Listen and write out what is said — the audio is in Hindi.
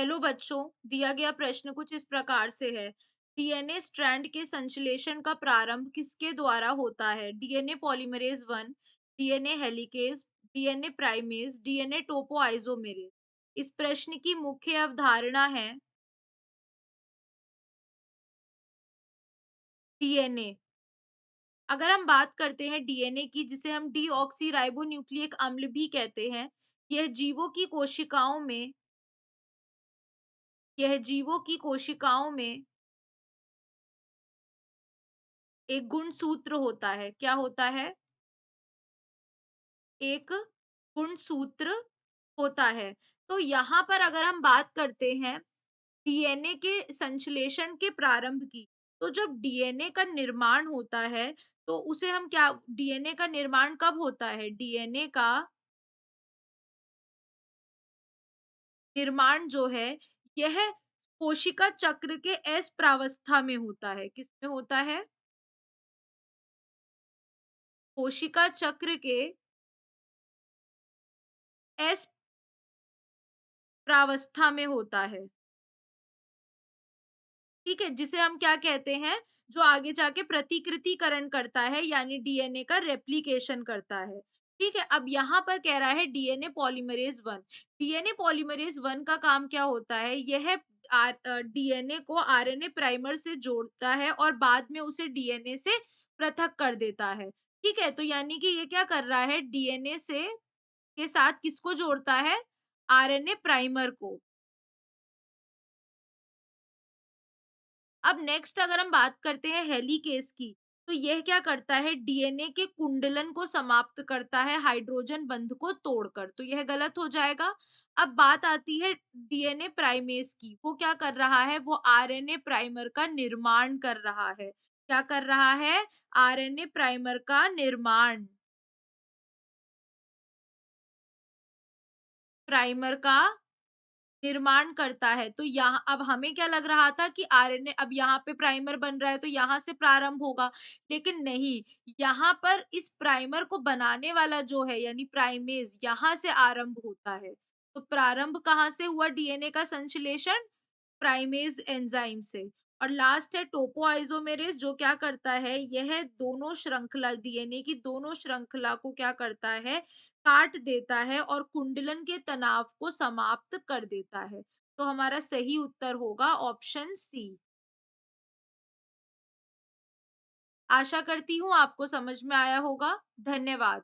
हेलो बच्चों, दिया गया प्रश्न कुछ इस प्रकार से है। डीएनए स्ट्रैंड के संश्लेषण का प्रारंभ किसके द्वारा होता है? DNA polymerase 1, DNA helicase, DNA primase, DNA topoisomerase. इस प्रश्न की मुख्य अवधारणा है डीएनए। अगर हम बात करते हैं डीएनए की, जिसे हम डीऑक्सीराइबोन्यूक्लिक अम्ल भी कहते हैं, यह जीवों की कोशिकाओं में यह जीवों की कोशिकाओं में एक गुणसूत्र होता है। क्या होता है? एक गुणसूत्र होता है। तो यहाँ पर अगर हम बात करते हैं डीएनए के संश्लेषण के प्रारंभ की, तो जब डीएनए का निर्माण होता है, तो उसे हम क्या डीएनए का निर्माण कब होता है? डीएनए का निर्माण जो है, यह कोशिका चक्र के एस प्रावस्था में होता है। किसमें होता है? कोशिका चक्र के एस प्रावस्था में होता है। ठीक है, जिसे हम क्या कहते हैं, जो आगे जाके प्रतिकृतिकरण करता है, यानी डीएनए का रेप्लिकेशन करता है। ठीक है, अब यहाँ पर कह रहा है डीएनए पॉलीमरेज 1। डीएनए पॉलीमरेज 1 का काम क्या होता है? यह डीएनए को आरएनए प्राइमर से जोड़ता है और बाद में उसे डीएनए से पृथक कर देता है। ठीक है, तो यानी कि ये क्या कर रहा है, डीएनए से के साथ किसको जोड़ता है? आरएनए प्राइमर को। अब नेक्स्ट अगर हम बात करते हैं हेलिकेस की, तो यह क्या करता है? डीएनए के कुंडलन को समाप्त करता है हाइड्रोजन बंध को तोड़कर, तो यह गलत हो जाएगा। अब बात आती है डीएनए प्राइमेस की, वो क्या कर रहा है? वो आरएनए प्राइमर का निर्माण कर रहा है। क्या कर रहा है? आरएनए प्राइमर का निर्माण। प्राइमर का निर्माण करता है। तो यहाँ अब हमें क्या लग रहा था कि आरएनए अब यहाँ पे प्राइमर बन रहा है तो यहाँ से प्रारंभ होगा, लेकिन नहीं, यहाँ पर इस प्राइमर को बनाने वाला जो है यानी प्राइमेज, यहाँ से आरंभ होता है। तो प्रारंभ कहाँ से हुआ डीएनए का संश्लेषण? प्राइमेज एंजाइम से। और लास्ट है टोपोआइसोमेरेज, जो क्या करता है, यह दोनों श्रृंखला डीएनए की दोनों श्रृंखला को क्या करता है, काट देता है और कुंडलन के तनाव को समाप्त कर देता है। तो हमारा सही उत्तर होगा ऑप्शन सी। आशा करती हूँ आपको समझ में आया होगा। धन्यवाद।